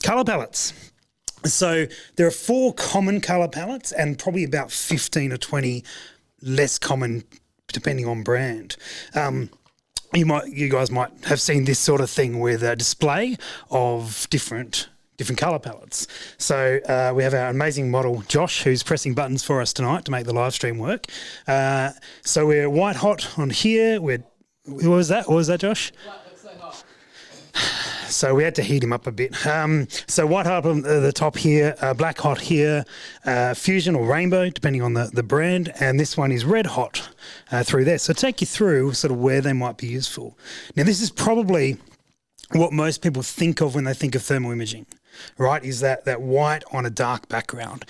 colour palettes. So there are 4 common colour palettes and probably about 15 or 20 less common depending on brand. You guys might have seen this sort of thing with a display of different colour palettes. So we have our amazing model, Josh, who's pressing buttons for us tonight to make the live stream work. So we're white hot on here. What was that, Josh? So we had to heat him up a bit. So white hot on the top here, black hot here, fusion or rainbow, depending on the brand, and this one is red hot through there. So take you through sort of where they might be useful. Now, this is probably what most people think of when they think of thermal imaging, right, is that white on a dark background.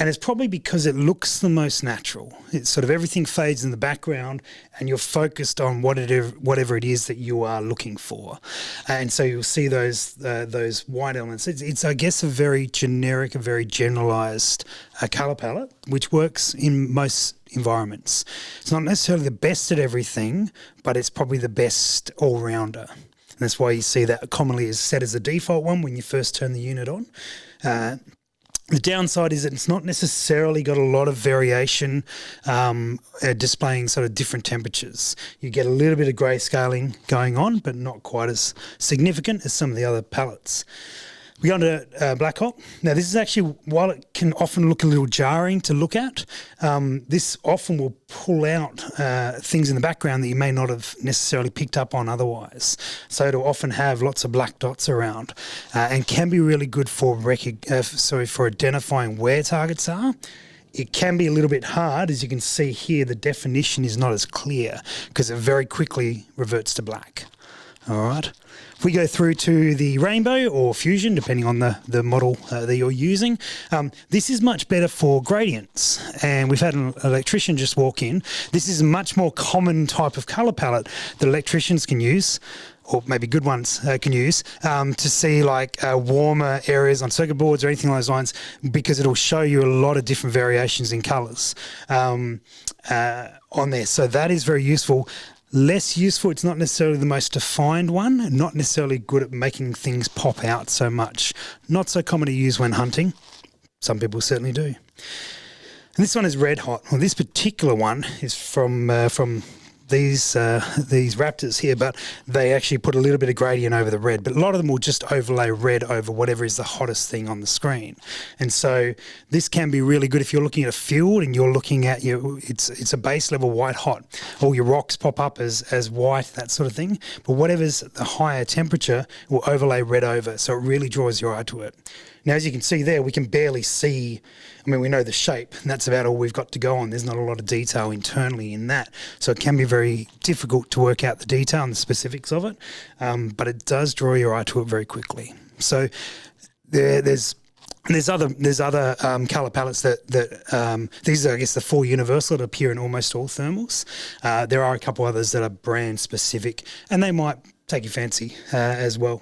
And it's probably because it looks the most natural. It's sort of everything fades in the background and you're focused on whatever it is that you are looking for. And so you'll see those white elements. It's I guess, a very generic, a very generalised colour palette, which works in most environments. It's not necessarily the best at everything, but it's probably the best all-rounder. And that's why you see that commonly is set as a default one when you first turn the unit on. The downside is that it's not necessarily got a lot of variation displaying sort of different temperatures. You get a little bit of grayscaling going on, but not quite as significant as some of the other palettes. We go on to Black Hot. Now, this is actually, while it can often look a little jarring to look at, this often will pull out things in the background that you may not have necessarily picked up on otherwise. So it'll often have lots of black dots around and can be really good for identifying where targets are. It can be a little bit hard. As you can see here, the definition is not as clear because it very quickly reverts to black. All right. If we go through to the rainbow or fusion, depending on the model that you're using, this is much better for gradients. And we've had an electrician just walk in. This is a much more common type of colour palette that electricians can use, or maybe good ones can use, to see like warmer areas on circuit boards or anything along those lines, because it'll show you a lot of different variations in colours on there. So that is very useful. Less useful, it's not necessarily the most defined one, not necessarily good at making things pop out so much. Not so common to use when hunting. Some people certainly do. And this one is red hot. Well, this particular one is from these Raptors here, but they actually put a little bit of gradient over the red, but a lot of them will just overlay red over whatever is the hottest thing on the screen. And so this can be really good if you're looking at a field and you're looking at it's a base level white hot. All your rocks pop up as white, that sort of thing. But whatever's the higher temperature will overlay red over, so it really draws your eye to it. Now, as you can see there, we can barely see, we know the shape, and that's about all we've got to go on. There's not a lot of detail internally in that. So it can be very difficult to work out the detail and the specifics of it, but it does draw your eye to it very quickly. So there's other colour palettes that these are, I guess, the 4 universal that appear in almost all thermals. There are a couple others that are brand specific, and they might take your fancy as well.